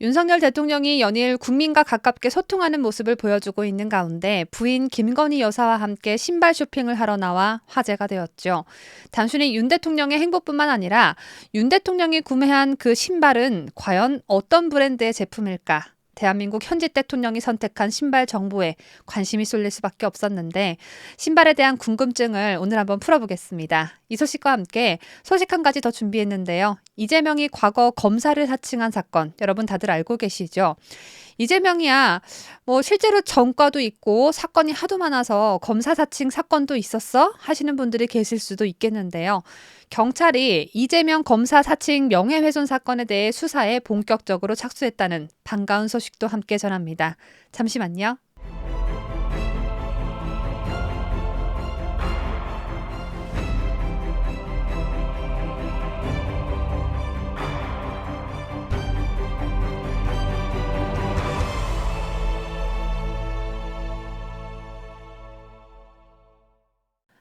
윤석열 대통령이 연일 국민과 가깝게 소통하는 모습을 보여주고 있는 가운데 부인 김건희 여사와 함께 신발 쇼핑을 하러 나와 화제가 되었죠. 단순히 윤 대통령의 행보뿐만 아니라 윤 대통령이 구매한 그 신발은 과연 어떤 브랜드의 제품일까? 대한민국 현직 대통령이 선택한 신발 정보에 관심이 쏠릴 수밖에 없었는데 신발에 대한 궁금증을 오늘 한번 풀어보겠습니다. 이 소식과 함께 소식 한 가지 더 준비했는데요. 이재명이 과거 검사를 사칭한 사건 여러분 다들 알고 계시죠? 이재명이야 실제로 전과도 있고 사건이 하도 많아서 검사 사칭 사건도 있었어? 하시는 분들이 계실 수도 있겠는데요. 경찰이 이재명 검사 사칭 명예훼손 사건에 대해 수사에 본격적으로 착수했다는 반가운 소식도 함께 전합니다. 잠시만요.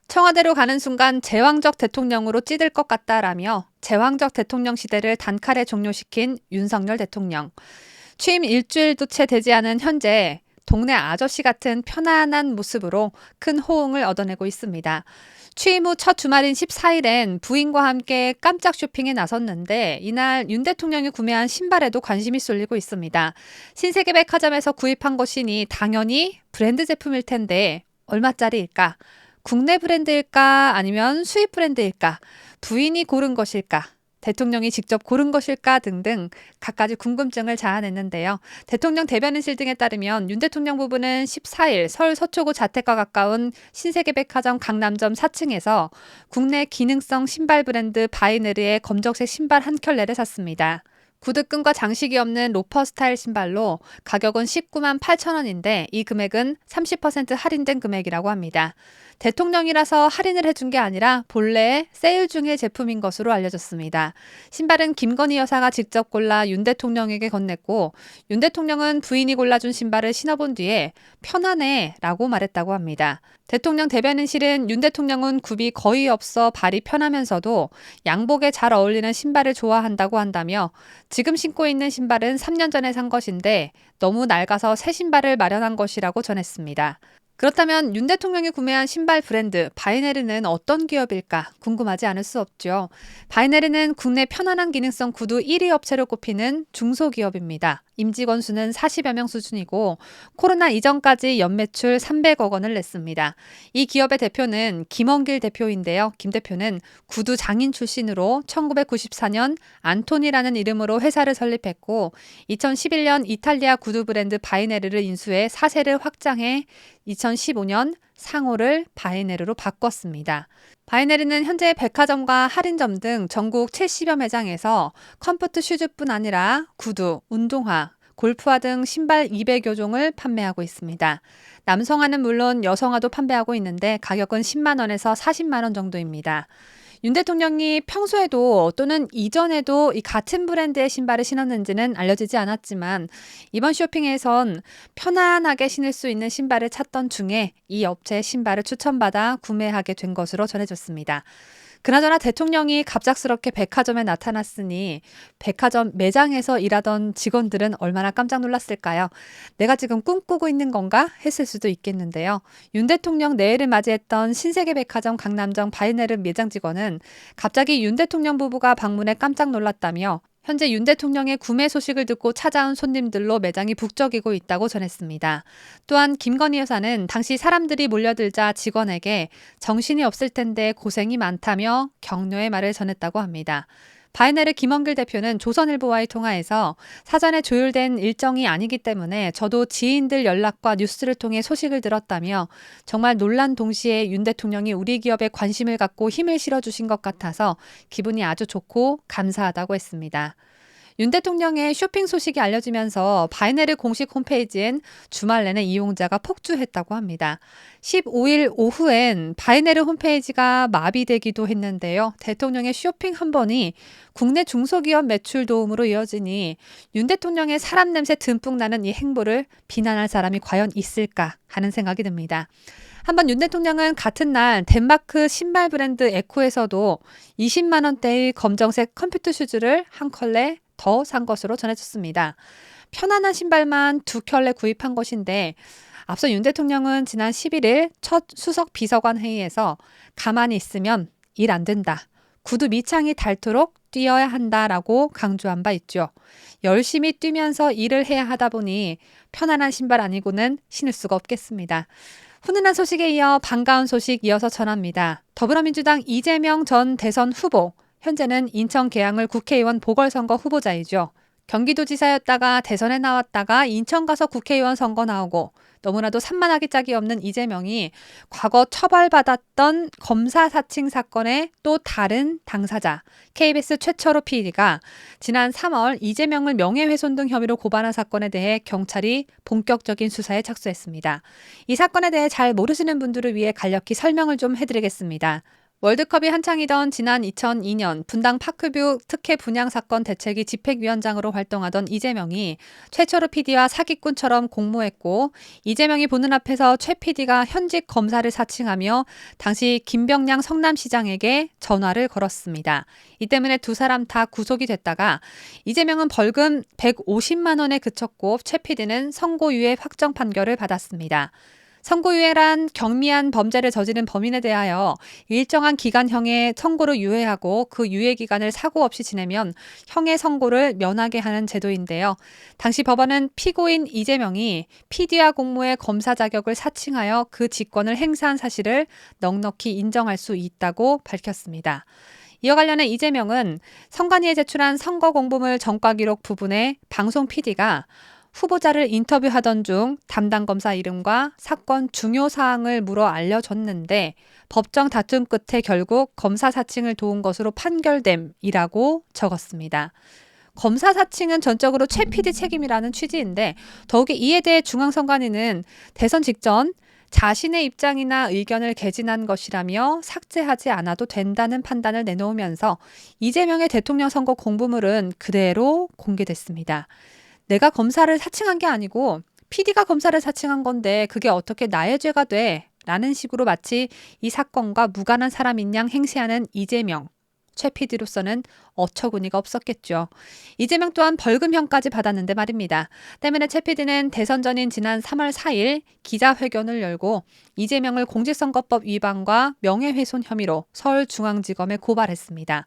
청와대로 가는 순간 제왕적 대통령으로 찌들 것 같다라며 제왕적 대통령 시대를 단칼에 종료시킨 윤석열 대통령. 취임 일주일도 채 되지 않은 현재 동네 아저씨 같은 편안한 모습으로 큰 호응을 얻어내고 있습니다. 취임 후 첫 주말인 14일엔 부인과 함께 깜짝 쇼핑에 나섰는데 이날 윤 대통령이 구매한 신발에도 관심이 쏠리고 있습니다. 신세계백화점에서 구입한 것이니 당연히 브랜드 제품일 텐데 얼마짜리일까? 국내 브랜드일까 아니면 수입 브랜드일까? 부인이 고른 것일까? 대통령이 직접 고른 것일까 등등 갖가지 궁금증을 자아냈는데요. 대통령 대변인실 등에 따르면 윤 대통령 부부는 14일 서울 서초구 자택과 가까운 신세계백화점 강남점 4층에서 국내 기능성 신발 브랜드 바이네르의 검정색 신발 한 켤레를 샀습니다. 구두끈과 장식이 없는 로퍼 스타일 신발로 가격은 19만 8천 원인데 이 금액은 30% 할인된 금액이라고 합니다. 대통령이라서 할인을 해준 게 아니라 본래 세일 중의 제품인 것으로 알려졌습니다. 신발은 김건희 여사가 직접 골라 윤 대통령에게 건넸고 윤 대통령은 부인이 골라준 신발을 신어본 뒤에 편하네 라고 말했다고 합니다. 대통령 대변인실은 윤 대통령은 굽이 거의 없어 발이 편하면서도 양복에 잘 어울리는 신발을 좋아한다고 한다며 지금 신고 있는 신발은 3년 전에 산 것인데 너무 낡아서 새 신발을 마련한 것이라고 전했습니다. 그렇다면 윤 대통령이 구매한 신발 브랜드 바이네르는 어떤 기업일까 궁금하지 않을 수 없죠. 바이네르는 국내 편안한 기능성 구두 1위 업체로 꼽히는 중소기업입니다. 임직원 수는 40여 명 수준이고 코로나 이전까지 연매출 300억 원을 냈습니다. 이 기업의 대표는 김원길 대표인데요. 김 대표는 구두 장인 출신으로 1994년 안토니라는 이름으로 회사를 설립했고 2011년 이탈리아 구두 브랜드 바이네르를 인수해 사세를 확장해 2015년 상호를 바이네르로 바꿨습니다. 바이네르는 현재 백화점과 할인점 등 전국 70여 매장에서 컴포트 슈즈뿐 아니라 구두, 운동화, 골프화 등 신발 200여 종을 판매하고 있습니다. 남성화는 물론 여성화도 판매하고 있는데 가격은 10만 원에서 40만 원 정도입니다. 윤 대통령이 평소에도 또는 이전에도 이 같은 브랜드의 신발을 신었는지는 알려지지 않았지만 이번 쇼핑에선 편안하게 신을 수 있는 신발을 찾던 중에 이 업체의 신발을 추천받아 구매하게 된 것으로 전해졌습니다. 그나저나 대통령이 갑작스럽게 백화점에 나타났으니 백화점 매장에서 일하던 직원들은 얼마나 깜짝 놀랐을까요? 내가 지금 꿈꾸고 있는 건가? 했을 수도 있겠는데요. 윤 대통령 내일을 맞이했던 신세계백화점 강남점 바이네르 매장 직원은 갑자기 윤 대통령 부부가 방문해 깜짝 놀랐다며 현재 윤 대통령의 구매 소식을 듣고 찾아온 손님들로 매장이 북적이고 있다고 전했습니다. 또한 김건희 여사는 당시 사람들이 몰려들자 직원에게 정신이 없을 텐데 고생이 많다며 격려의 말을 전했다고 합니다. 바이네르 김원길 대표는 조선일보와의 통화에서 사전에 조율된 일정이 아니기 때문에 저도 지인들 연락과 뉴스를 통해 소식을 들었다며 정말 놀란 동시에 윤 대통령이 우리 기업에 관심을 갖고 힘을 실어주신 것 같아서 기분이 아주 좋고 감사하다고 했습니다. 윤 대통령의 쇼핑 소식이 알려지면서 바이네르 공식 홈페이지엔 주말 내내 이용자가 폭주했다고 합니다. 15일 오후엔 바이네르 홈페이지가 마비되기도 했는데요. 대통령의 쇼핑 한 번이 국내 중소기업 매출 도움으로 이어지니 윤 대통령의 사람 냄새 듬뿍 나는 이 행보를 비난할 사람이 과연 있을까 하는 생각이 듭니다. 한번 윤 대통령은 같은 날 덴마크 신발 브랜드 에코에서도 20만 원대의 검정색 컴퓨터 슈즈를 한 컬레 더 산 것으로 전해졌습니다. 편안한 신발만 2켤레 구입한 것인데 앞서 윤 대통령은 지난 11일 첫 수석 비서관 회의에서 가만히 있으면 일 안 된다. 구두 밑창이 닳도록 뛰어야 한다라고 강조한 바 있죠. 열심히 뛰면서 일을 해야 하다 보니 편안한 신발 아니고는 신을 수가 없겠습니다. 훈훈한 소식에 이어 반가운 소식 이어서 전합니다. 더불어민주당 이재명 전 대선 후보, 현재는 인천 계양을 국회의원 보궐선거 후보자이죠. 경기도지사였다가 대선에 나왔다가 인천 가서 국회의원 선거 나오고 너무나도 산만하기 짝이 없는 이재명이 과거 처벌받았던 검사 사칭 사건의 또 다른 당사자 KBS 최철호 PD가 지난 3월 이재명을 명예훼손 등 혐의로 고발한 사건에 대해 경찰이 본격적인 수사에 착수했습니다. 이 사건에 대해 잘 모르시는 분들을 위해 간략히 설명을 좀 해드리겠습니다. 월드컵이 한창이던 지난 2002년 분당 파크뷰 특혜 분양 사건 대책위 집행위원장으로 활동하던 이재명이 최철호 PD와 사기꾼처럼 공모했고 이재명이 보는 앞에서 최 PD가 현직 검사를 사칭하며 당시 김병량 성남시장에게 전화를 걸었습니다. 이 때문에 두 사람 다 구속이 됐다가 이재명은 벌금 150만 원에 그쳤고 최 PD는 선고유예 확정 판결을 받았습니다. 선고유예란 경미한 범죄를 저지른 범인에 대하여 일정한 기간형의 선고를 유예하고 그 유예 기간을 사고 없이 지내면 형의 선고를 면하게 하는 제도인데요. 당시 법원은 피고인 이재명이 PD와 공모해 검사 자격을 사칭하여 그 직권을 행사한 사실을 넉넉히 인정할 수 있다고 밝혔습니다. 이와 관련해 이재명은 선관위에 제출한 선거 공보물 전과 기록 부분에 방송 PD가 후보자를 인터뷰하던 중 담당 검사 이름과 사건 중요 사항을 물어 알려줬는데 법정 다툼 끝에 결국 검사 사칭을 도운 것으로 판결됨이라고 적었습니다. 검사 사칭은 전적으로 최 PD 책임이라는 취지인데 더욱이 이에 대해 중앙선관위는 대선 직전 자신의 입장이나 의견을 개진한 것이라며 삭제하지 않아도 된다는 판단을 내놓으면서 이재명의 대통령 선거 공보물은 그대로 공개됐습니다. 내가 검사를 사칭한 게 아니고 PD가 검사를 사칭한 건데 그게 어떻게 나의 죄가 돼? 라는 식으로 마치 이 사건과 무관한 사람인 양 행세하는 이재명, 최 PD로서는 어처구니가 없었겠죠. 이재명 또한 벌금형까지 받았는데 말입니다. 때문에 최 PD는 대선 전인 지난 3월 4일 기자회견을 열고 이재명을 공직선거법 위반과 명예훼손 혐의로 서울중앙지검에 고발했습니다.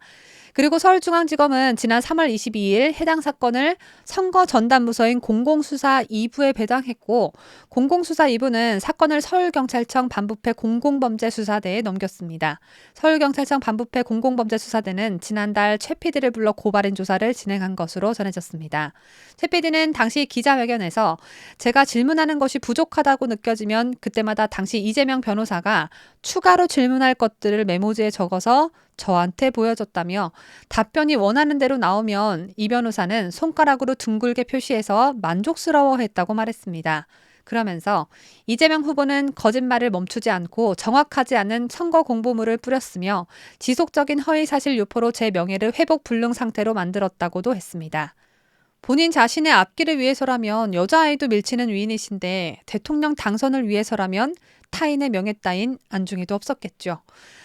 그리고 서울중앙지검은 지난 3월 22일 해당 사건을 선거 전담부서인 공공수사 2부에 배당했고 공공수사 2부는 사건을 서울경찰청 반부패 공공범죄수사대에 넘겼습니다. 서울경찰청 반부패 공공범죄수사대는 지난달 최 PD를 불러 고발인 조사를 진행한 것으로 전해졌습니다. 최 PD는 당시 기자회견에서 제가 질문하는 것이 부족하다고 느껴지면 그때마다 당시 이재명 변호사가 추가로 질문할 것들을 메모지에 적어서 저한테 보여줬다며 답변이 원하는 대로 나오면 이 변호사는 손가락으로 둥글게 표시해서 만족스러워했다고 말했습니다. 그러면서 이재명 후보는 거짓말을 멈추지 않고 정확하지 않은 선거 공보물을 뿌렸으며 지속적인 허위사실 유포로 제 명예를 회복 불능 상태로 만들었다고도 했습니다. 본인 자신의 앞길을 위해서라면 여자아이도 밀치는 위인이신데 대통령 당선을 위해서라면 타인의 명예 따윈 안중에도 없었겠죠.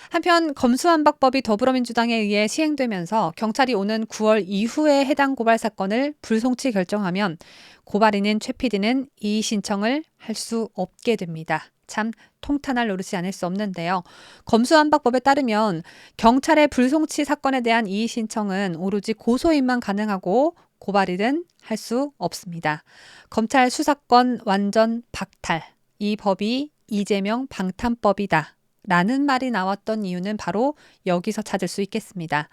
한편 검수완박법이 더불어민주당에 의해 시행되면서 경찰이 오는 9월 이후에 해당 고발 사건을 불송치 결정하면 고발인인 최 PD는 이의 신청을 할 수 없게 됩니다. 참 통탄할 노릇이 아닐 수 없는데요. 검수완박법에 따르면 경찰의 불송치 사건에 대한 이의 신청은 오로지 고소인만 가능하고 고발인은 할 수 없습니다. 검찰 수사권 완전 박탈. 이 법이 이재명 방탄법이다. 라는 말이 나왔던 이유는 바로 여기서 찾을 수 있겠습니다.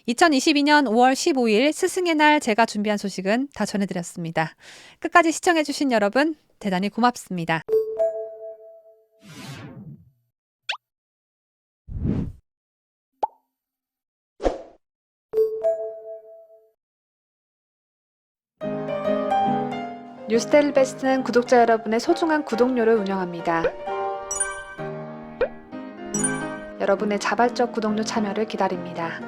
2022년 5월 15일 스승의 날 제가 준비한 소식은 다 전해드렸습니다. 끝까지 시청해주신 여러분 대단히 고맙습니다. 뉴스데일리 베스트는 구독자 여러분의 소중한 구독료를 운영합니다. 여러분의 자발적 구독료 참여를 기다립니다.